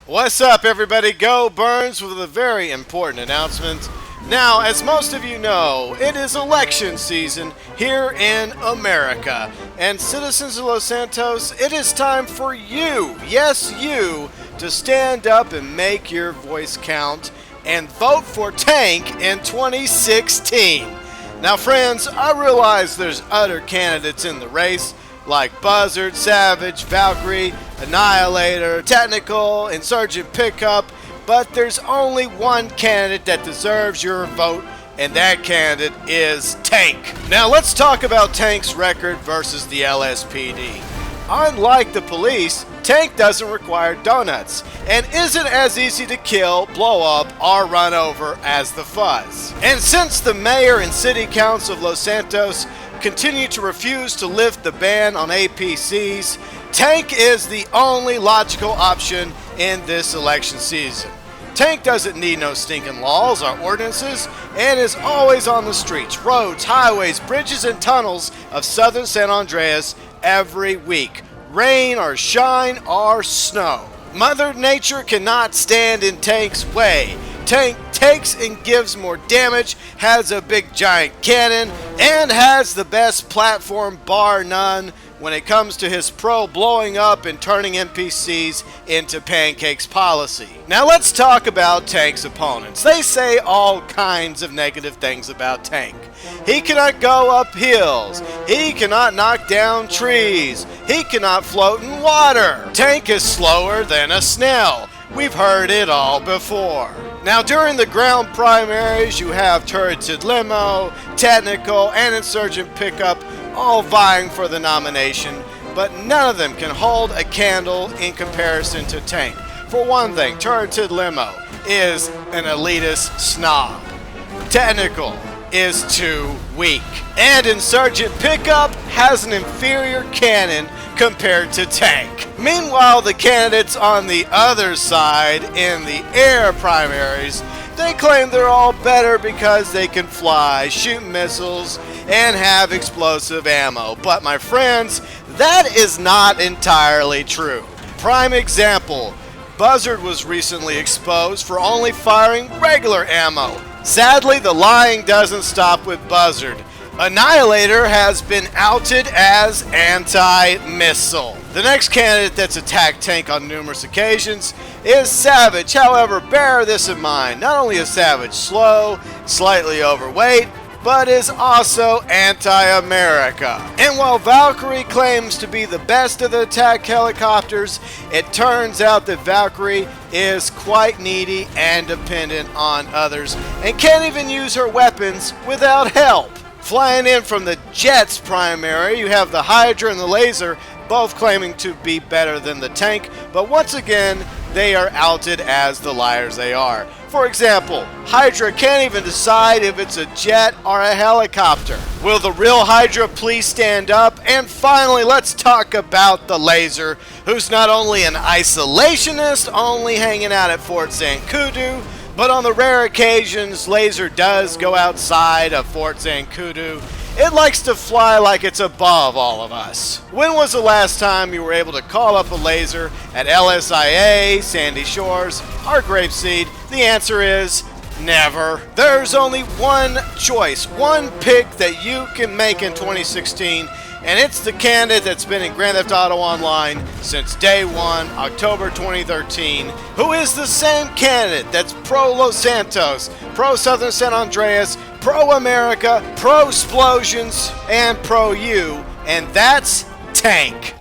What's up, everybody? GeauxBurns with a very important announcement. Now, as most of you know, it is election season here in America. And citizens of Los Santos, it is time for you, yes you, to stand up and make your voice count and vote for Tank in 2016. Now, friends, I realize there's other candidates in the race, like Buzzard, Savage, Valkyrie, Annihilator, Technical, Insurgent Pickup, but there's only one candidate that deserves your vote, and that candidate is Tank. Now let's talk about Tank's record versus the LSPD. Unlike the police, Tank doesn't require donuts, and isn't as easy to kill, blow up, or run over as the Fuzz. And since the mayor and city council of Los Santos continue to refuse to lift the ban on APCs, Tank is the only logical option in this election season. Tank doesn't need no stinking laws or ordinances and is always on the streets, roads, highways, bridges, and tunnels of southern San Andreas every week, rain or shine or snow. Mother Nature cannot stand in Tank's way. Tank takes and gives more damage, has a big giant cannon, and has the best platform bar none when it comes to his blowing up and turning NPCs into pancakes policy. Now let's talk about Tank's opponents. They say all kinds of negative things about Tank. He cannot go up hills. He cannot knock down trees. He cannot float in water. Tank is slower than a snail. We've heard it all before. Now, during the ground primaries, you have Turreted Limo, Technical, and Insurgent Pickup all vying for the nomination, but none of them can hold a candle in comparison to Tank. For one thing, Turreted Limo is an elitist snob. Technical is too weak. And Insurgent Pickup has an inferior cannon compared to Tank. Meanwhile, the candidates on the other side in the air primaries, they claim they're all better because they can fly, shoot missiles, and have explosive ammo. But my friends, that is not entirely true. Prime example, Buzzard was recently exposed for only firing regular ammo. Sadly, the lying doesn't stop with Buzzard. Annihilator has been outed as anti-missile. The next candidate that's attacked Tank on numerous occasions is Savage. However, bear this in mind, not only is Savage slow, slightly overweight, but is also anti-America. And while Valkyrie claims to be the best of the attack helicopters, it turns out that Valkyrie is quite needy and dependent on others, and can't even use her weapons without help. Flying in from the Jets primary, you have the Hydra and the Laser, both claiming to be better than the Tank, but once again, they are outed as the liars they are. For example, Hydra can't even decide if it's a jet or a helicopter. Will the real Hydra please stand up? And finally, let's talk about the Laser, who's not only an isolationist, only hanging out at Fort Zancudo, but on the rare occasions Laser does go outside of Fort Zancudo, it likes to fly like it's above all of us. When was the last time you were able to call up a Laser at LSIA, Sandy Shores, or Grapeseed? The answer is never. There's only one choice, one pick that you can make in 2016, and it's the candidate that's been in Grand Theft Auto Online since day one, October 2013, who is the same candidate that's pro Los Santos, pro Southern San Andreas, pro America, pro explosions, and pro you, and that's Tank.